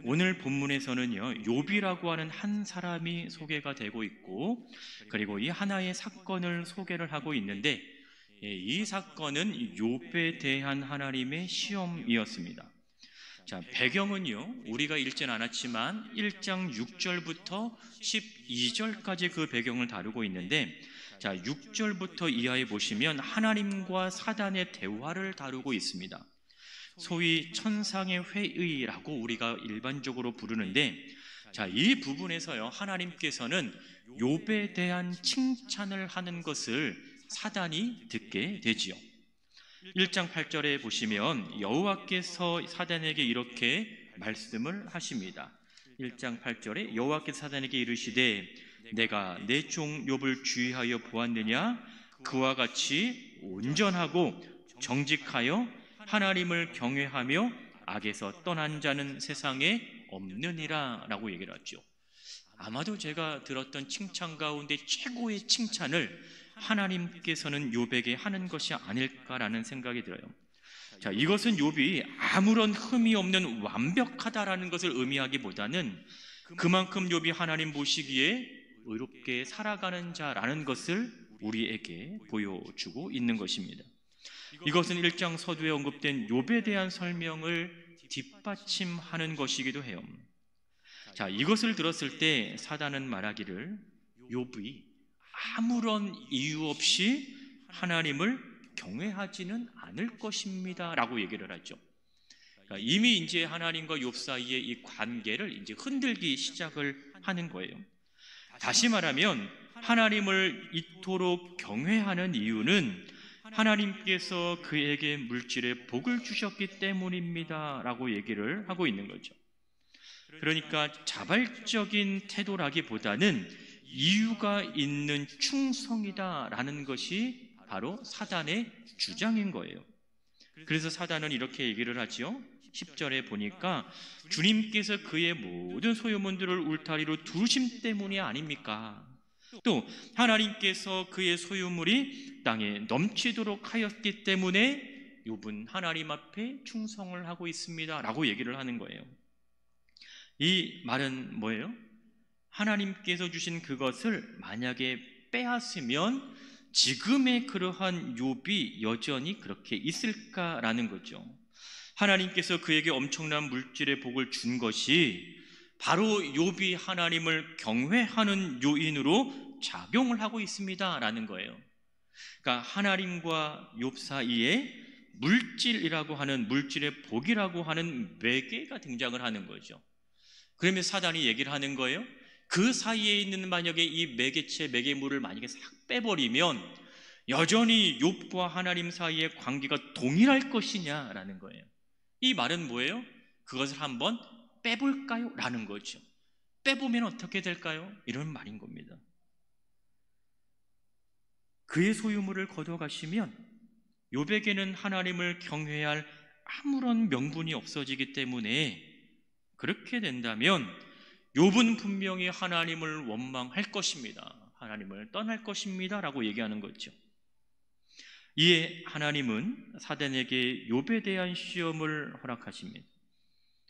오늘 본문에서는요, 욥이라고 하는 한 사람이 소개가 되고 있고, 그리고 이 하나의 사건을 소개를 하고 있는데, 이 사건은 욥에 대한 하나님의 시험이었습니다. 자, 배경은요, 우리가 읽진 않았지만 1장 6절부터 12절까지 그 배경을 다루고 있는데, 자, 6절부터 이하에 보시면 하나님과 사단의 대화를 다루고 있습니다. 소위 천상의 회의라고 우리가 일반적으로 부르는데, 자, 이 부분에서요, 하나님께서는 욥에 대한 칭찬을 하는 것을 사단이 듣게 되지요. 1장 8절에 보시면 여호와께서 사단에게 이렇게 말씀을 하십니다. 1장 8절에 여호와께서 사단에게 이르시되 내가 내 종 욥을 주의하여 보았느냐? 그와 같이 온전하고 정직하여 하나님을 경외하며 악에서 떠난 자는 세상에 없느니라 라고 얘기를 하죠. 아마도 제가 들었던 칭찬 가운데 최고의 칭찬을 하나님께서는 욥에게 하는 것이 아닐까라는 생각이 들어요. 자, 이것은 욥이 아무런 흠이 없는 완벽하다라는 것을 의미하기보다는 그만큼 욥이 하나님 보시기에 의롭게 살아가는 자라는 것을 우리에게 보여주고 있는 것입니다. 이것은 1장 서두에 언급된 욥에 대한 설명을 뒷받침하는 것이기도 해요. 자, 이것을 들었을 때 사단은 말하기를 욥이 아무런 이유 없이 하나님을 경외하지는 않을 것입니다 라고 얘기를 하죠. 그러니까 이미 이제 하나님과 욥 사이의 이 관계를 이제 흔들기 시작을 하는 거예요. 다시 말하면 하나님을 이토록 경외하는 이유는 하나님께서 그에게 물질의 복을 주셨기 때문입니다 라고 얘기를 하고 있는 거죠. 그러니까 자발적인 태도라기보다는 이유가 있는 충성이다라는 것이 바로 사단의 주장인 거예요. 그래서 사단은 이렇게 얘기를 하죠. 10절에 보니까 주님께서 그의 모든 소유물들을 울타리로 두심 때문이 아닙니까? 또 하나님께서 그의 소유물이 땅에 넘치도록 하였기 때문에 욥은 하나님 앞에 충성을 하고 있습니다 라고 얘기를 하는 거예요. 이 말은 뭐예요? 하나님께서 주신 그것을 만약에 빼앗으면 지금의 그러한 욥이 여전히 그렇게 있을까라는 거죠. 하나님께서 그에게 엄청난 물질의 복을 준 것이 바로 욥이 하나님을 경외하는 요인으로 작용을 하고 있습니다라는 거예요. 그러니까 하나님과 욥 사이에 물질이라고 하는, 물질의 복이라고 하는 매개가 등장을 하는 거죠. 그러면 사단이 얘기를 하는 거예요. 그 사이에 있는 만약에 이 매개체, 매개물을 만약에 싹 빼버리면 여전히 욥과 하나님 사이의 관계가 동일할 것이냐라는 거예요. 이 말은 뭐예요? 그것을 한번 빼볼까요? 라는 거죠. 빼보면 어떻게 될까요? 이런 말인 겁니다. 그의 소유물을 거둬가시면 욥에게는 하나님을 경외할 아무런 명분이 없어지기 때문에 그렇게 된다면 욥은 분명히 하나님을 원망할 것입니다. 하나님을 떠날 것입니다 라고 얘기하는 거죠. 이에 하나님은 사단에게 욥에 대한 시험을 허락하십니다.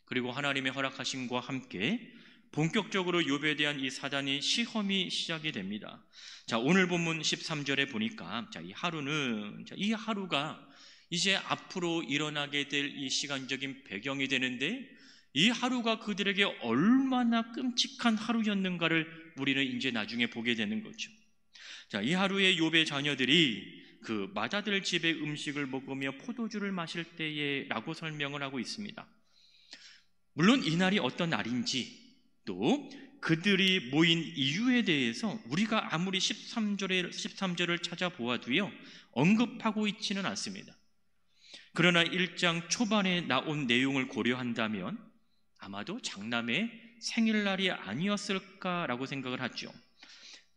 그리고 하나님의 허락하심과 함께 본격적으로 욥에 대한 이 사단의 시험이 시작이 됩니다. 자, 오늘 본문 13절에 보니까 이 하루가 이제 앞으로 일어나게 될 이 시간적인 배경이 되는데, 이 하루가 그들에게 얼마나 끔찍한 하루였는가를 우리는 이제 나중에 보게 되는 거죠. 자, 이 하루에 욥의 자녀들이 그 맏아들 집의 음식을 먹으며 포도주를 마실 때에 라고 설명을 하고 있습니다. 물론 이날이 어떤 날인지 또 그들이 모인 이유에 대해서 우리가 아무리 13절을 찾아보아도요 언급하고 있지는 않습니다. 그러나 1장 초반에 나온 내용을 고려한다면 아마도 장남의 생일날이 아니었을까라고 생각을 하죠.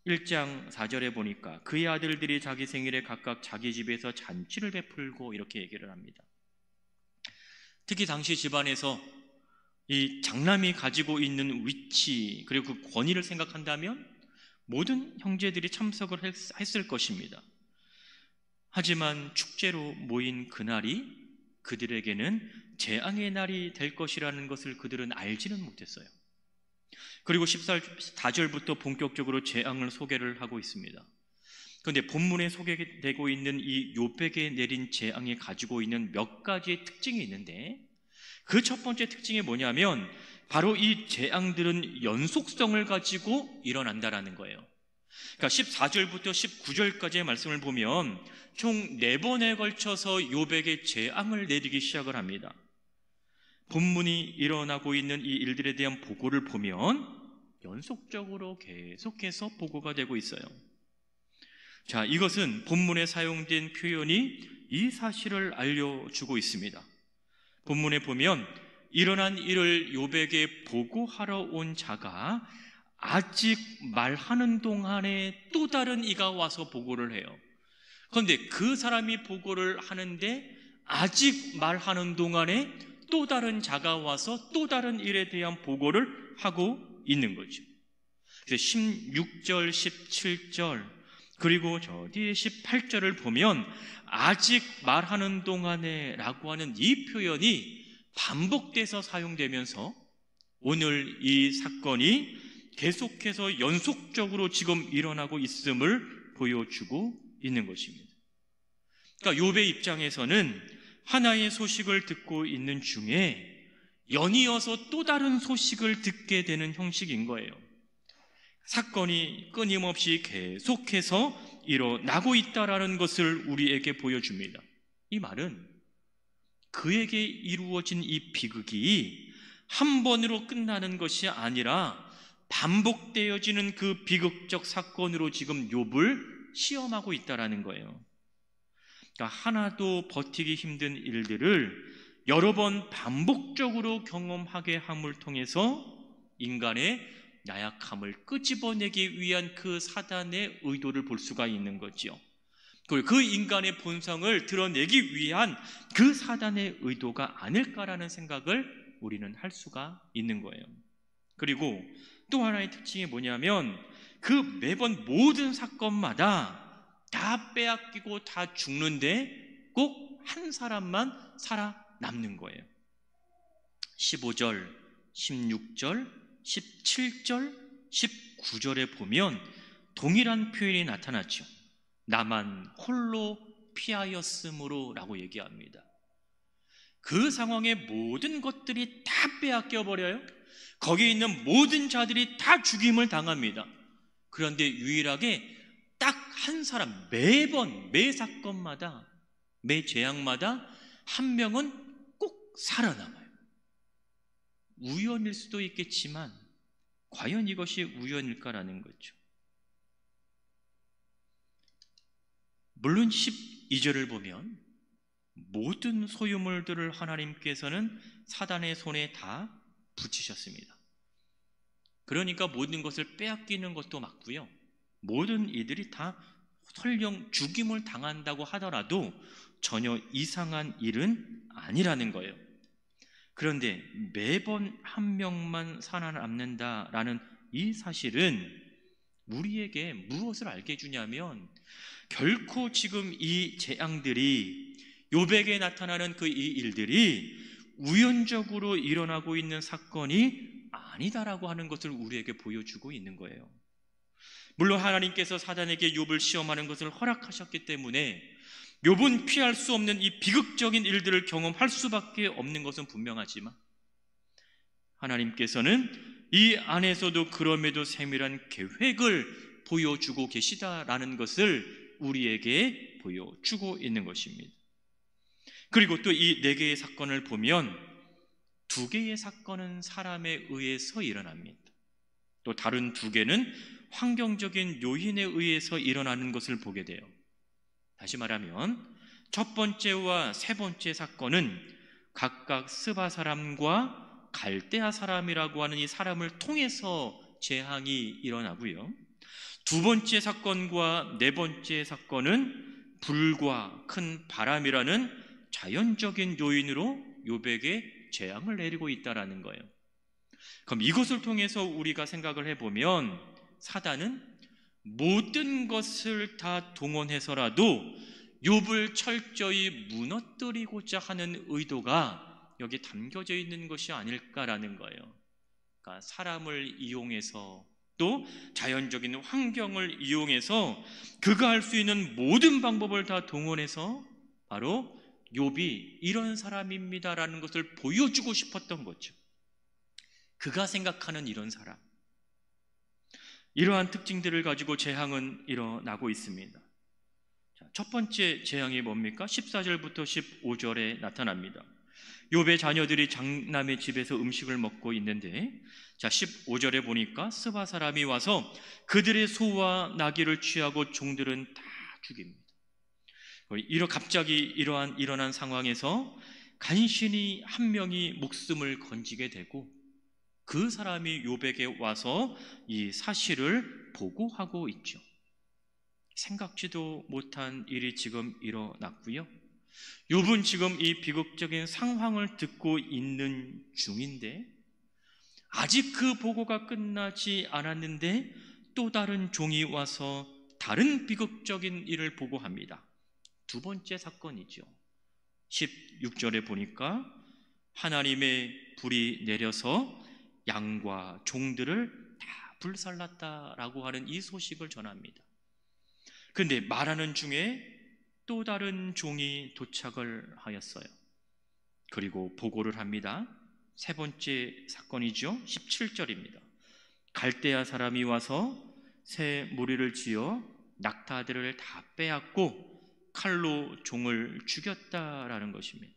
1장 4절에 보니까 그의 아들들이 자기 생일에 각각 자기 집에서 잔치를 베풀고 이렇게 얘기를 합니다. 특히 당시 집안에서 이 장남이 가지고 있는 위치 그리고 그 권위를 생각한다면 모든 형제들이 참석을 했을 것입니다. 하지만 축제로 모인 그날이 그들에게는 재앙의 날이 될 것이라는 것을 그들은 알지는 못했어요. 그리고 14절부터 본격적으로 재앙을 소개를 하고 있습니다. 그런데 본문에 소개되고 있는 이 욥에게 내린 재앙이 가지고 있는 몇 가지의 특징이 있는데, 그 첫 번째 특징이 뭐냐면 바로 이 재앙들은 연속성을 가지고 일어난다라는 거예요. 그러니까 14절부터 19절까지의 말씀을 보면 총 4번에 걸쳐서 욥에게 재앙을 내리기 시작을 합니다. 본문이 일어나고 있는 이 일들에 대한 보고를 보면 연속적으로 계속해서 보고가 되고 있어요. 자, 이것은 본문에 사용된 표현이 이 사실을 알려주고 있습니다. 본문에 보면 일어난 일을 욥에게 보고하러 온 자가 아직 말하는 동안에 또 다른 이가 와서 보고를 해요. 그런데 그 사람이 보고를 하는데 아직 말하는 동안에 또 다른 자가 와서 또 다른 일에 대한 보고를 하고 있는 거죠. 그래서 16절, 17절 그리고 저 뒤에 18절을 보면 아직 말하는 동안에 라고 하는 이 표현이 반복돼서 사용되면서 오늘 이 사건이 계속해서 연속적으로 지금 일어나고 있음을 보여주고 있는 것입니다. 그러니까 욥의 입장에서는 하나의 소식을 듣고 있는 중에 연이어서 또 다른 소식을 듣게 되는 형식인 거예요. 사건이 끊임없이 계속해서 일어나고 있다라는 것을 우리에게 보여줍니다. 이 말은 그에게 이루어진 이 비극이 한 번으로 끝나는 것이 아니라 반복되어지는 그 비극적 사건으로 지금 욥을 시험하고 있다라는 거예요. 그러니까 하나도 버티기 힘든 일들을 여러 번 반복적으로 경험하게 함을 통해서 인간의 나약함을 끄집어내기 위한 그 사단의 의도를 볼 수가 있는 거죠. 그리고 그 인간의 본성을 드러내기 위한 그 사단의 의도가 아닐까라는 생각을 우리는 할 수가 있는 거예요. 그리고 또 하나의 특징이 뭐냐면 그 매번 모든 사건마다 다 빼앗기고 다 죽는데 꼭 한 사람만 살아남는 거예요. 15절, 16절, 17절, 19절에 보면 동일한 표현이 나타났죠. 나만 홀로 피하였으므로 라고 얘기합니다. 그 상황의 모든 것들이 다 빼앗겨 버려요. 거기에 있는 모든 자들이 다 죽임을 당합니다. 그런데 유일하게 딱 한 사람, 매번 매 사건마다 매 재앙마다 한 명은 꼭 살아남아요. 우연일 수도 있겠지만 과연 이것이 우연일까라는 거죠. 물론 12절을 보면 모든 소유물들을 하나님께서는 사단의 손에 다 붙이셨습니다. 그러니까 모든 것을 빼앗기는 것도 맞고요, 모든 이들이 다 설령 죽임을 당한다고 하더라도 전혀 이상한 일은 아니라는 거예요. 그런데 매번 한 명만 살아남는다라는 이 사실은 우리에게 무엇을 알게 해주냐면 결코 지금 이 재앙들이, 욥에게 나타나는 그 이 일들이 우연적으로 일어나고 있는 사건이 아니다라고 하는 것을 우리에게 보여주고 있는 거예요. 물론 하나님께서 사단에게 욥을 시험하는 것을 허락하셨기 때문에 욥은 피할 수 없는 이 비극적인 일들을 경험할 수밖에 없는 것은 분명하지만 하나님께서는 이 안에서도 그럼에도 세밀한 계획을 보여주고 계시다라는 것을 우리에게 보여주고 있는 것입니다. 그리고 또 이 4개의 사건을 보면 2개의 사건은 사람에 의해서 일어납니다. 또 다른 2개는 환경적인 요인에 의해서 일어나는 것을 보게 돼요. 다시 말하면 첫 번째와 세 번째 사건은 각각 스바 사람과 갈대아 사람이라고 하는 이 사람을 통해서 재앙이 일어나고요, 두 번째 사건과 네 번째 사건은 불과 큰 바람이라는 자연적인 요인으로 욥에게 재앙을 내리고 있다라는 거예요. 그럼 이것을 통해서 우리가 생각을 해보면 사단은 모든 것을 다 동원해서라도 욥을 철저히 무너뜨리고자 하는 의도가 여기 담겨져 있는 것이 아닐까라는 거예요. 그러니까 사람을 이용해서 또 자연적인 환경을 이용해서 그가 할 수 있는 모든 방법을 다 동원해서 바로 욥이 이런 사람입니다라는 것을 보여주고 싶었던 거죠. 그가 생각하는 이런 사람, 이러한 특징들을 가지고 재앙은 일어나고 있습니다. 첫 번째 재앙이 뭡니까? 14절부터 15절에 나타납니다. 욥의 자녀들이 장남의 집에서 음식을 먹고 있는데, 15절에 보니까 스바 사람이 와서 그들의 소와 나귀를 취하고 종들은 다 죽입니다. 갑자기 일어난 상황에서 간신히 한 명이 목숨을 건지게 되고, 그 사람이 욥에게 와서 이 사실을 보고하고 있죠. 생각지도 못한 일이 지금 일어났고요. 욥은 지금 이 비극적인 상황을 듣고 있는 중인데, 아직 그 보고가 끝나지 않았는데 또 다른 종이 와서 다른 비극적인 일을 보고합니다. 두 번째 사건이죠. 16절에 보니까 하나님의 불이 내려서 양과 종들을 다 불살랐다라고 하는 이 소식을 전합니다. 그런데 말하는 중에 또 다른 종이 도착을 하였어요. 그리고 보고를 합니다. 세 번째 사건이죠. 17절입니다. 갈대아 사람이 와서 새 무리를 지어 낙타들을 다 빼앗고 칼로 종을 죽였다라는 것입니다.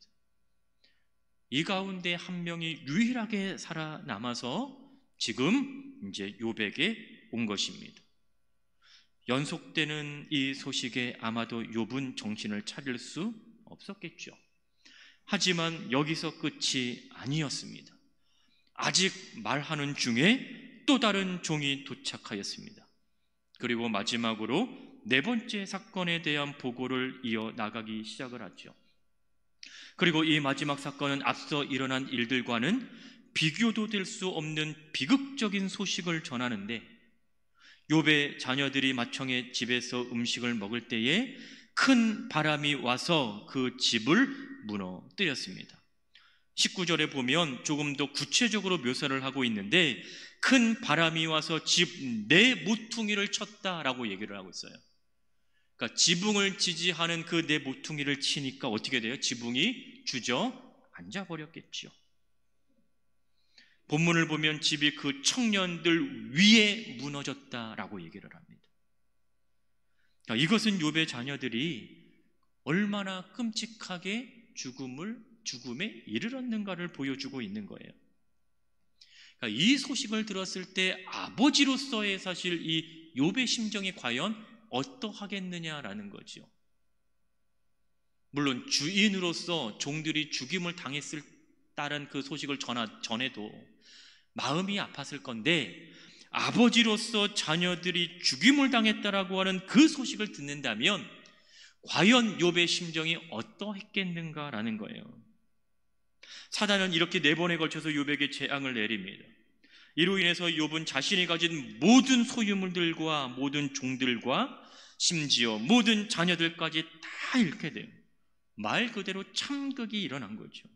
이 가운데 한 명이 유일하게 살아남아서 지금 이제 욥에게 온 것입니다. 연속되는 이 소식에 아마도 욥은 정신을 차릴 수 없었겠죠. 하지만 여기서 끝이 아니었습니다. 아직 말하는 중에 또 다른 종이 도착하였습니다. 그리고 마지막으로 네 번째 사건에 대한 보고를 이어나가기 시작을 하죠. 그리고 이 마지막 사건은 앞서 일어난 일들과는 비교도 될 수 없는 비극적인 소식을 전하는데, 욥의 자녀들이 마청의 집에서 음식을 먹을 때에 큰 바람이 와서 그 집을 무너뜨렸습니다. 19절에 보면 조금 더 구체적으로 묘사를 하고 있는데, 큰 바람이 와서 집 네 모퉁이를 쳤다라고 얘기를 하고 있어요. 그러니까 지붕을 지지하는 그 네 모퉁이를 치니까 어떻게 돼요? 지붕이 주저앉아 버렸겠죠. 본문을 보면 집이 그 청년들 위에 무너졌다라고 얘기를 합니다. 그러니까 이것은 욥의 자녀들이 얼마나 끔찍하게 죽음에 이르렀는가를 보여주고 있는 거예요. 그러니까 이 소식을 들었을 때 아버지로서의 사실 이 욥의 심정이 과연 어떠하겠느냐라는 거죠. 물론 주인으로서 종들이 죽임을 당했다는 그 소식을 전해도 마음이 아팠을 건데, 아버지로서 자녀들이 죽임을 당했다라고 하는 그 소식을 듣는다면 과연 욥의 심정이 어떠했겠는가라는 거예요. 사단은 이렇게 네 번에 걸쳐서 욥에게 재앙을 내립니다. 이로 인해서 욥은 자신이 가진 모든 소유물들과 모든 종들과 심지어 모든 자녀들까지 다 잃게 돼요. 말 그대로 참극이 일어난 거죠.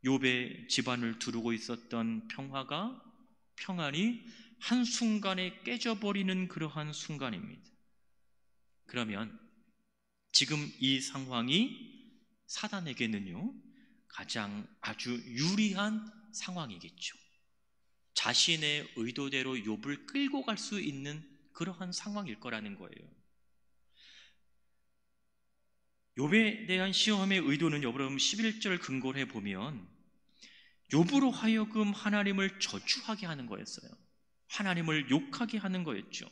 욥의 집안을 두르고 있었던 평안이 한순간에 깨져버리는 그러한 순간입니다. 그러면 지금 이 상황이 사단에게는요, 가장 아주 유리한 상황이겠죠. 자신의 의도대로 욥을 끌고 갈 수 있는 그러한 상황일 거라는 거예요. 욥에 대한 시험의 의도는 여러분 11절 근거를 해보면 욥으로 하여금 하나님을 저주하게 하는 거였어요. 하나님을 욕하게 하는 거였죠.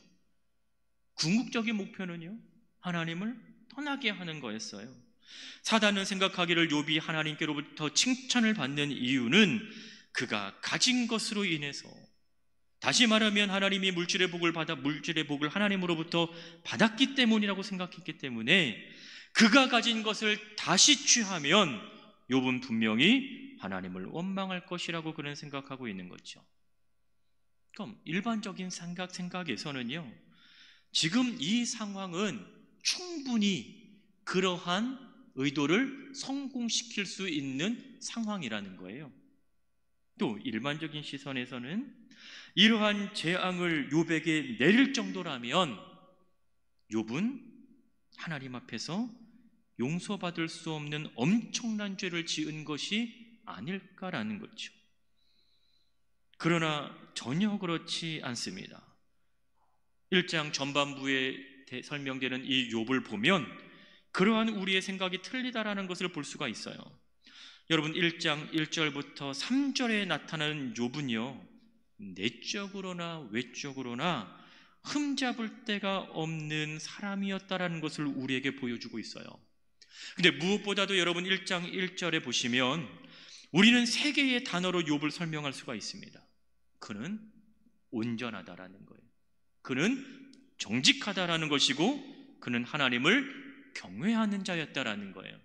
궁극적인 목표는요, 하나님을 떠나게 하는 거였어요. 사단은 생각하기를 욥이 하나님께로부터 칭찬을 받는 이유는 그가 가진 것으로 인해서, 다시 말하면 하나님이 물질의 복을 하나님으로부터 받았기 때문이라고 생각했기 때문에 그가 가진 것을 다시 취하면 욥은 분명히 하나님을 원망할 것이라고 그는 생각하고 있는 거죠. 그럼 일반적인 생각에서는요, 지금 이 상황은 충분히 그러한 의도를 성공시킬 수 있는 상황이라는 거예요. 또 일반적인 시선에서는 이러한 재앙을 욥에게 내릴 정도라면 욥은 하나님 앞에서 용서받을 수 없는 엄청난 죄를 지은 것이 아닐까라는 거죠. 그러나 전혀 그렇지 않습니다. 1장 전반부에 설명되는 이 욥을 보면 그러한 우리의 생각이 틀리다라는 것을 볼 수가 있어요. 여러분, 1장 1절부터 3절에 나타나는 욥은요, 내적으로나 외적으로나 흠잡을 데가 없는 사람이었다라는 것을 우리에게 보여주고 있어요. 근데 무엇보다도 여러분 1장 1절에 보시면 우리는 세 개의 단어로 욥을 설명할 수가 있습니다. 그는 온전하다라는 거예요. 그는 정직하다라는 것이고 그는 하나님을 경외하는 자였다라는 거예요.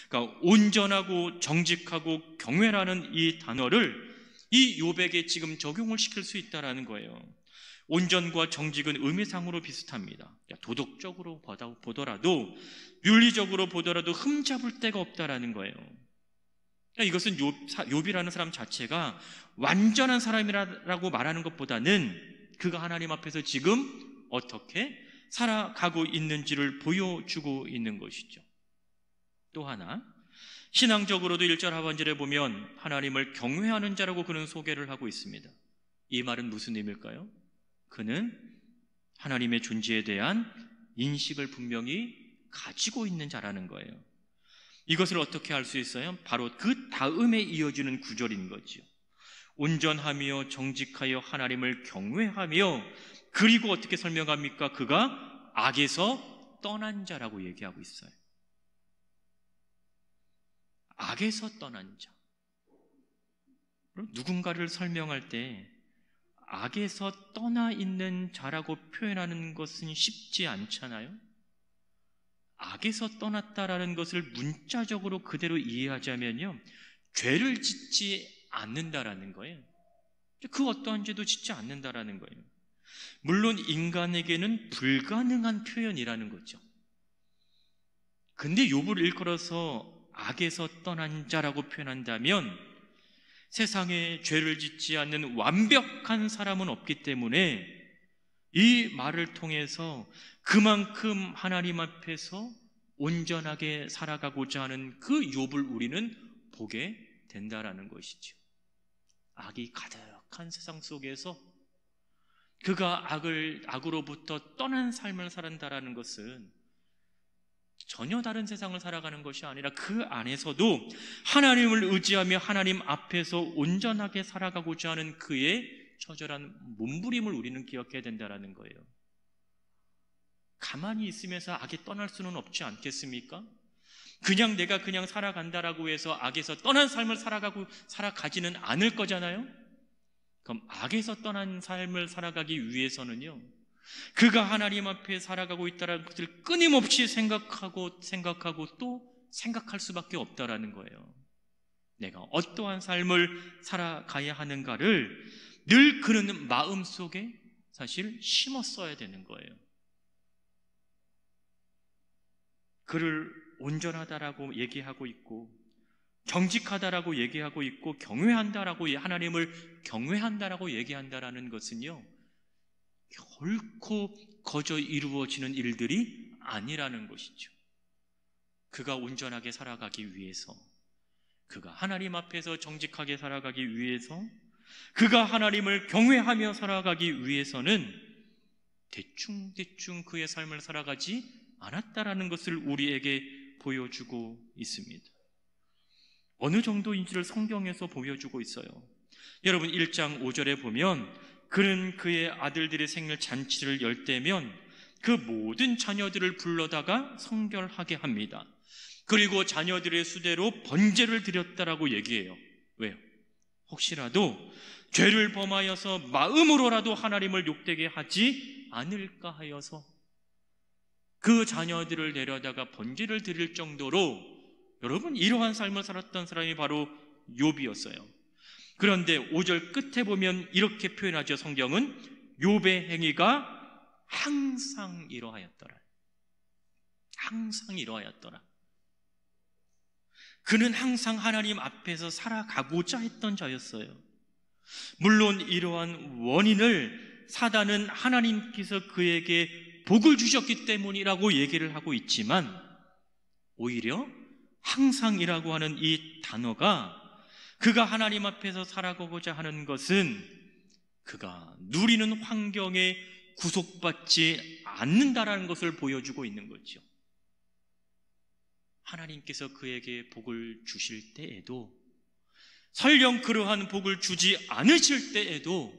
그러니까 온전하고 정직하고 경외라는 이 단어를 이 욥에게 지금 적용을 시킬 수 있다라는 거예요. 온전과 정직은 의미상으로 비슷합니다. 도덕적으로 보더라도 윤리적으로 보더라도 흠잡을 데가 없다라는 거예요. 그러니까 이것은 욥이라는 사람 자체가 완전한 사람이라고 말하는 것보다는 그가 하나님 앞에서 지금 어떻게 살아가고 있는지를 보여주고 있는 것이죠. 또 하나, 신앙적으로도 1절 하반절에 보면 하나님을 경외하는 자라고 그는 소개를 하고 있습니다. 이 말은 무슨 의미일까요? 그는 하나님의 존재에 대한 인식을 분명히 가지고 있는 자라는 거예요. 이것을 어떻게 알 수 있어요? 바로 그 다음에 이어지는 구절인 거죠. 온전하며 정직하여 하나님을 경외하며, 그리고 어떻게 설명합니까? 그가 악에서 떠난 자라고 얘기하고 있어요. 악에서 떠난 자. 누군가를 설명할 때 악에서 떠나 있는 자라고 표현하는 것은 쉽지 않잖아요. 악에서 떠났다라는 것을 문자적으로 그대로 이해하자면요, 죄를 짓지 않는다라는 거예요. 그 어떠한 죄도 짓지 않는다라는 거예요. 물론 인간에게는 불가능한 표현이라는 거죠. 근데 욥을 일컬어서 악에서 떠난 자라고 표현한다면 세상에 죄를 짓지 않는 완벽한 사람은 없기 때문에 이 말을 통해서 그만큼 하나님 앞에서 온전하게 살아가고자 하는 그 욥을 우리는 보게 된다라는 것이죠. 악이 가득한 세상 속에서 그가 악으로부터 떠난 삶을 살아간다라는 것은 전혀 다른 세상을 살아가는 것이 아니라 그 안에서도 하나님을 의지하며 하나님 앞에서 온전하게 살아가고자 하는 그의 처절한 몸부림을 우리는 기억해야 된다는 거예요. 가만히 있으면서 악에 떠날 수는 없지 않겠습니까? 그냥 내가 그냥 살아간다라고 해서 악에서 떠난 삶을 살아가지는 않을 거잖아요. 그럼 악에서 떠난 삶을 살아가기 위해서는요, 그가 하나님 앞에 살아가고 있다는 것을 끊임없이 생각하고 또 생각할 수밖에 없다라는 거예요. 내가 어떠한 삶을 살아가야 하는가를 늘 그는 마음속에 사실 심었어야 되는 거예요. 그를 온전하다라고 얘기하고 있고 정직하다라고 얘기하고 있고 하나님을 경외한다라고 얘기한다라는 것은요, 결코 거저 이루어지는 일들이 아니라는 것이죠. 그가 온전하게 살아가기 위해서, 그가 하나님 앞에서 정직하게 살아가기 위해서, 그가 하나님을 경외하며 살아가기 위해서는 대충 그의 삶을 살아가지 않았다라는 것을 우리에게 보여주고 있습니다. 어느 정도인지를 성경에서 보여주고 있어요. 여러분 1장 5절에 보면 그는 그의 아들들의 생일 잔치를 열 때면 그 모든 자녀들을 불러다가 성결하게 합니다. 그리고 자녀들의 수대로 번제를 드렸다라고 얘기해요. 왜요? 혹시라도 죄를 범하여서 마음으로라도 하나님을 욕되게 하지 않을까 하여서 그 자녀들을 데려다가 번제를 드릴 정도로, 여러분, 이러한 삶을 살았던 사람이 바로 욥이었어요. 그런데 5절 끝에 보면 이렇게 표현하죠. 성경은 욥의 행위가 항상 이러하였더라. 항상 이러하였더라. 그는 항상 하나님 앞에서 살아가고자 했던 자였어요. 물론 이러한 원인을 사단은 하나님께서 그에게 복을 주셨기 때문이라고 얘기를 하고 있지만, 오히려 항상이라고 하는 이 단어가 그가 하나님 앞에서 살아가고자 하는 것은 그가 누리는 환경에 구속받지 않는다라는 것을 보여주고 있는 거죠. 하나님께서 그에게 복을 주실 때에도, 설령 그러한 복을 주지 않으실 때에도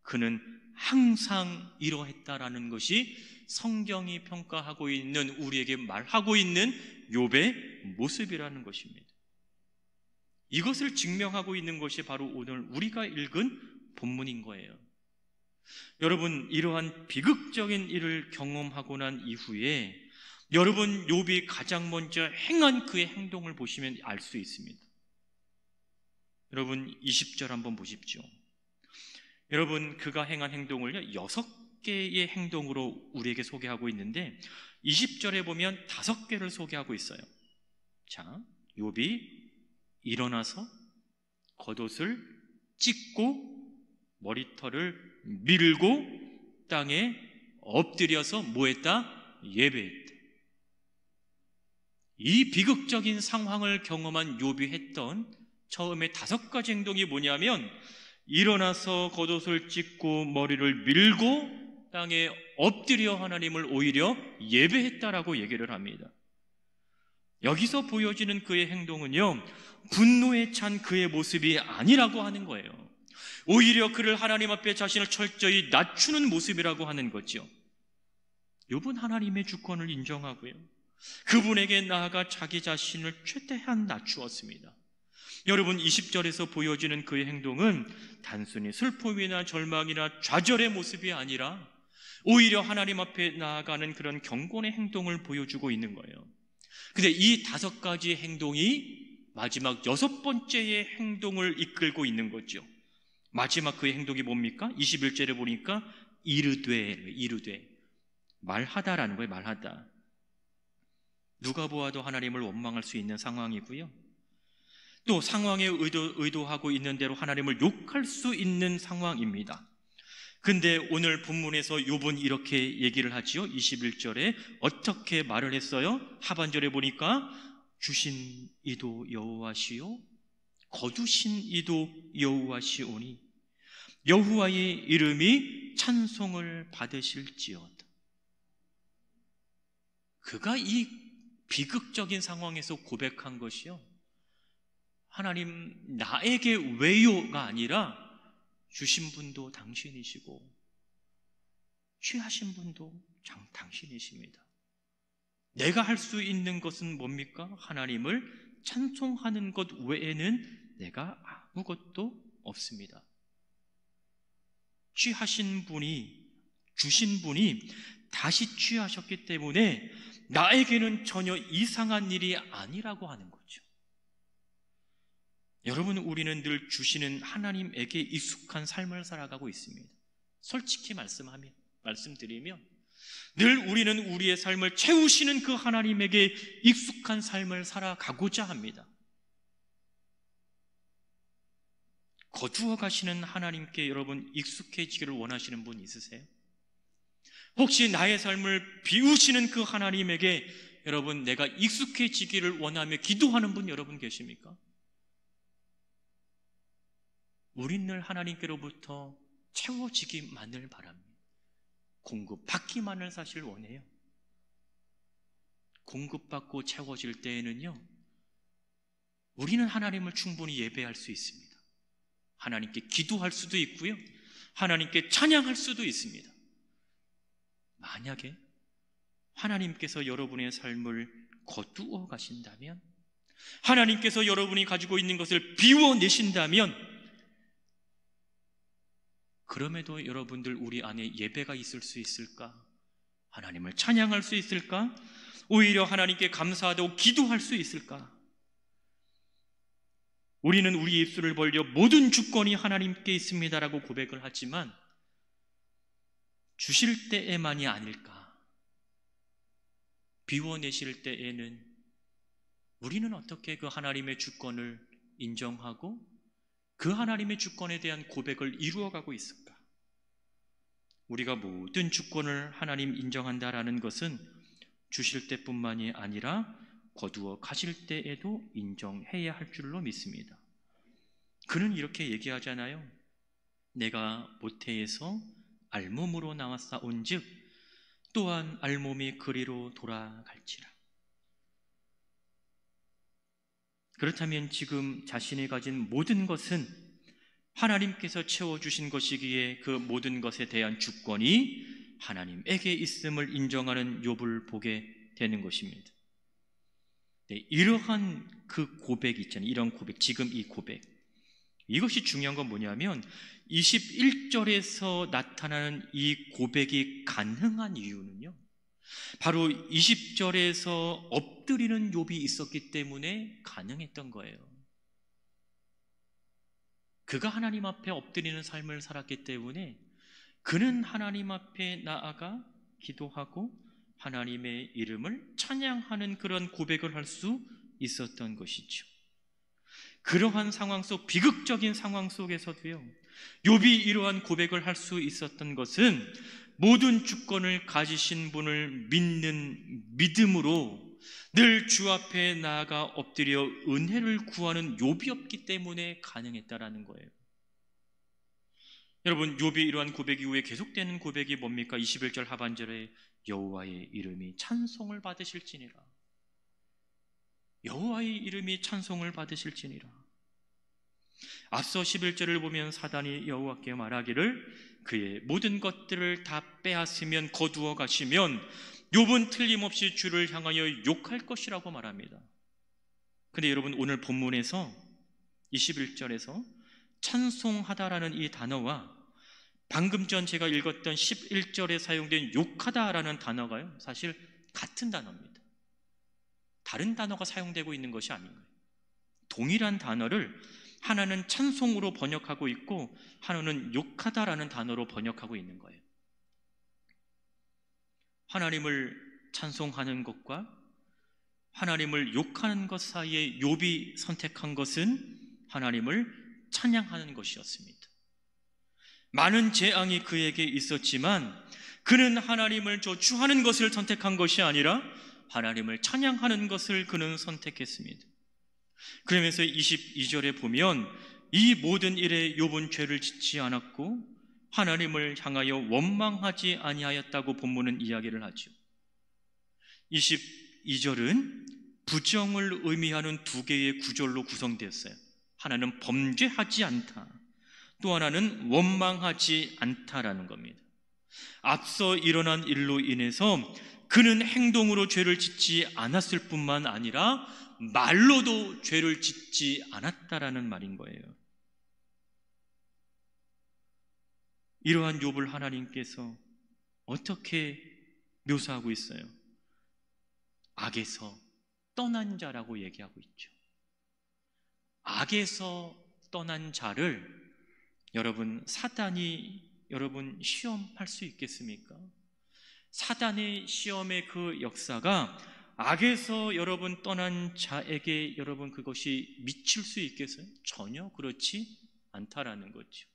그는 항상 이러했다라는 것이 성경이 평가하고 있는, 우리에게 말하고 있는 욥의 모습이라는 것입니다. 이것을 증명하고 있는 것이 바로 오늘 우리가 읽은 본문인 거예요. 여러분, 이러한 비극적인 일을 경험하고 난 이후에 여러분, 욥이 가장 먼저 행한 그의 행동을 보시면 알 수 있습니다. 여러분, 20절 한번 보십시오. 여러분, 그가 행한 행동을요 6개의 행동으로 우리에게 소개하고 있는데 20절에 보면 5개를 소개하고 있어요. 자, 욥이 일어나서 겉옷을 찢고 머리털을 밀고 땅에 엎드려서 뭐했다? 예배했다. 이 비극적인 상황을 경험한 욥이 했던 처음에 5가지 행동이 뭐냐면, 일어나서 겉옷을 찢고 머리를 밀고 땅에 엎드려 하나님을 오히려 예배했다라고 얘기를 합니다. 여기서 보여지는 그의 행동은요 분노에 찬 그의 모습이 아니라고 하는 거예요. 오히려 그를 하나님 앞에 자신을 철저히 낮추는 모습이라고 하는 거죠. 욥은 하나님의 주권을 인정하고요, 그분에게 나아가 자기 자신을 최대한 낮추었습니다. 여러분, 20절에서 보여지는 그의 행동은 단순히 슬픔이나 절망이나 좌절의 모습이 아니라 오히려 하나님 앞에 나아가는 그런 경건의 행동을 보여주고 있는 거예요. 근데 이 5가지 행동이 마지막 6번째의 행동을 이끌고 있는 거죠. 마지막 그의 행동이 뭡니까? 21절에 보니까 이르되 말하다라는 거예요. 말하다. 누가 보아도 하나님을 원망할 수 있는 상황이고요, 또 상황에 의도하고 있는 대로 하나님을 욕할 수 있는 상황입니다. 근데 오늘 본문에서 욥은 이렇게 얘기를 하지요. 21절에 어떻게 말을 했어요? 하반절에 보니까 주신 이도 여호와시요 거두신 이도 여호와시오니 여호와의 이름이 찬송을 받으실지어다. 그가 이 비극적인 상황에서 고백한 것이요, 하나님, 나에게 왜요가 아니라 주신 분도 당신이시고 취하신 분도 당신이십니다. 내가 할 수 있는 것은 뭡니까? 하나님을 찬송하는 것 외에는 내가 아무것도 없습니다. 취하신 분이, 주신 분이 다시 취하셨기 때문에 나에게는 전혀 이상한 일이 아니라고 하는 거죠. 여러분, 우리는 늘 주시는 하나님에게 익숙한 삶을 살아가고 있습니다. 솔직히 말씀드리면 늘 우리는 우리의 삶을 채우시는 그 하나님에게 익숙한 삶을 살아가고자 합니다. 거두어 가시는 하나님께 여러분 익숙해지기를 원하시는 분 있으세요? 혹시 나의 삶을 비우시는 그 하나님에게 여러분 내가 익숙해지기를 원하며 기도하는 분 여러분 계십니까? 우린 늘 하나님께로부터 채워지기만을 바랍니다. 공급받기만을 사실 원해요. 공급받고 채워질 때에는요 우리는 하나님을 충분히 예배할 수 있습니다. 하나님께 기도할 수도 있고요, 하나님께 찬양할 수도 있습니다. 만약에 하나님께서 여러분의 삶을 거두어 가신다면, 하나님께서 여러분이 가지고 있는 것을 비워내신다면, 그럼에도 여러분들 우리 안에 예배가 있을 수 있을까? 하나님을 찬양할 수 있을까? 오히려 하나님께 감사하다고 기도할 수 있을까? 우리는 우리 입술을 벌려 모든 주권이 하나님께 있습니다라고 고백을 하지만 주실 때에만이 아닐까? 비워내실 때에는 우리는 어떻게 그 하나님의 주권을 인정하고 그 하나님의 주권에 대한 고백을 이루어가고 있을까? 우리가 모든 주권을 하나님 인정한다라는 것은 주실 때뿐만이 아니라 거두어 가실 때에도 인정해야 할 줄로 믿습니다. 그는 이렇게 얘기하잖아요. 내가 모태에서 알몸으로 나왔사온즉 또한 알몸이 그리로 돌아갈지라. 그렇다면 지금 자신이 가진 모든 것은 하나님께서 채워주신 것이기에 그 모든 것에 대한 주권이 하나님에게 있음을 인정하는 욥을 보게 되는 것입니다. 네, 이러한 그 고백 있잖아요. 이런 고백, 지금 이 고백, 이것이 중요한 건 뭐냐면 21절에서 나타나는 이 고백이 가능한 이유는요, 바로 20절에서 엎드리는 욥이 있었기 때문에 가능했던 거예요. 그가 하나님 앞에 엎드리는 삶을 살았기 때문에 그는 하나님 앞에 나아가 기도하고 하나님의 이름을 찬양하는 그런 고백을 할 수 있었던 것이죠. 그러한 상황 속, 비극적인 상황 속에서도요, 욥이 이러한 고백을 할 수 있었던 것은 모든 주권을 가지신 분을 믿는 믿음으로 늘 주 앞에 나아가 엎드려 은혜를 구하는 욥이었기 때문에 가능했다라는 거예요. 여러분, 욥이 이러한 고백 이후에 계속되는 고백이 뭡니까? 21절 하반절에 여호와의 이름이 찬송을 받으실지니라. 여호와의 이름이 찬송을 받으실지니라. 앞서 11절을 보면 사단이 여호와께 말하기를 그의 모든 것들을 다 빼앗으면 거두어 가시면 욥은 틀림없이 주를 향하여 욕할 것이라고 말합니다. 근데 여러분, 오늘 본문에서 21절에서 찬송하다라는 이 단어와 방금 전 제가 읽었던 11절에 사용된 욕하다라는 단어가요, 사실 같은 단어입니다. 다른 단어가 사용되고 있는 것이 아닌 거예요. 동일한 단어를 하나는 찬송으로 번역하고 있고 하나는 욕하다라는 단어로 번역하고 있는 거예요. 하나님을 찬송하는 것과 하나님을 욕하는 것 사이에 욥이 선택한 것은 하나님을 찬양하는 것이었습니다. 많은 재앙이 그에게 있었지만 그는 하나님을 저주하는 것을 선택한 것이 아니라 하나님을 찬양하는 것을 그는 선택했습니다. 그러면서 22절에 보면 이 모든 일에 욥은 죄를 짓지 않았고 하나님을 향하여 원망하지 아니하였다고 본문은 이야기를 하죠. 22절은 부정을 의미하는 두 개의 구절로 구성되었어요. 하나는 범죄하지 않다, 또 하나는 원망하지 않다라는 겁니다. 앞서 일어난 일로 인해서 그는 행동으로 죄를 짓지 않았을 뿐만 아니라 말로도 죄를 짓지 않았다라는 말인 거예요. 이러한 욥을 하나님께서 어떻게 묘사하고 있어요? 악에서 떠난 자라고 얘기하고 있죠. 악에서 떠난 자를 여러분, 사단이 여러분 시험할 수 있겠습니까? 사단의 시험의 그 역사가 악에서 여러분 떠난 자에게 여러분 그것이 미칠 수 있겠어요? 전혀 그렇지 않다라는 거죠.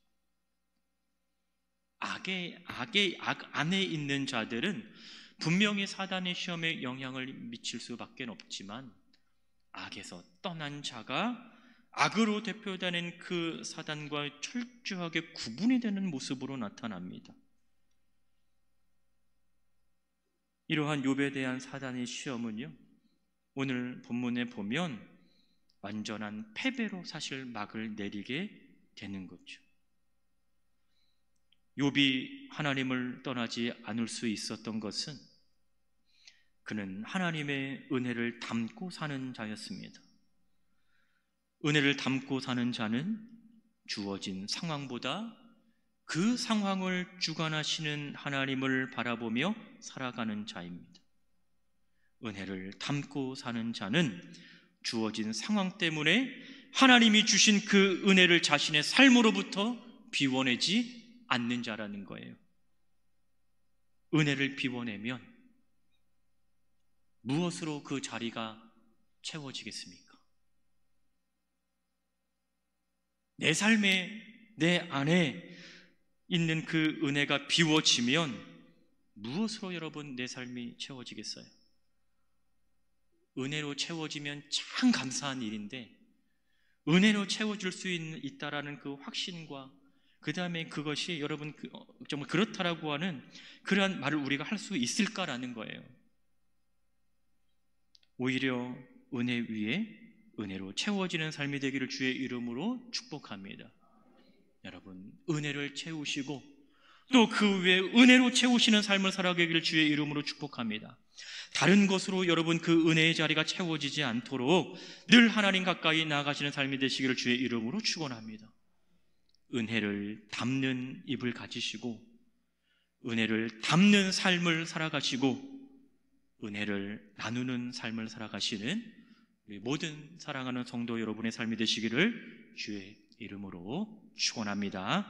악 안에 있는 자들은 분명히 사단의 시험에 영향을 미칠 수밖에 없지만 악에서 떠난 자가 악으로 대표되는 그 사단과 철저하게 구분이 되는 모습으로 나타납니다. 이러한 욥에 대한 사단의 시험은요, 오늘 본문에 보면 완전한 패배로 사실 막을 내리게 되는 거죠. 욥이 하나님을 떠나지 않을 수 있었던 것은 그는 하나님의 은혜를 담고 사는 자였습니다. 은혜를 담고 사는 자는 주어진 상황보다 그 상황을 주관하시는 하나님을 바라보며 살아가는 자입니다. 은혜를 담고 사는 자는 주어진 상황 때문에 하나님이 주신 그 은혜를 자신의 삶으로부터 비워내지 않는 자라는 거예요. 은혜를 비워내면 무엇으로 그 자리가 채워지겠습니까? 내 삶에, 내 안에 있는 그 은혜가 비워지면 무엇으로 여러분 내 삶이 채워지겠어요? 은혜로 채워지면 참 감사한 일인데, 은혜로 채워질 수 있다라는 그 확신과 그 다음에 그것이 여러분 정말 그렇다라고 하는 그러한 말을 우리가 할 수 있을까라는 거예요. 오히려 은혜 위에 은혜로 채워지는 삶이 되기를 주의 이름으로 축복합니다. 여러분, 은혜를 채우시고 또 그 위에 은혜로 채우시는 삶을 살아가기를 주의 이름으로 축복합니다. 다른 것으로 여러분 그 은혜의 자리가 채워지지 않도록 늘 하나님 가까이 나아가시는 삶이 되시기를 주의 이름으로 축원합니다. 은혜를 담는 입을 가지시고 은혜를 담는 삶을 살아가시고 은혜를 나누는 삶을 살아가시는 우리 모든 사랑하는 성도 여러분의 삶이 되시기를 주의 이름으로 축원합니다.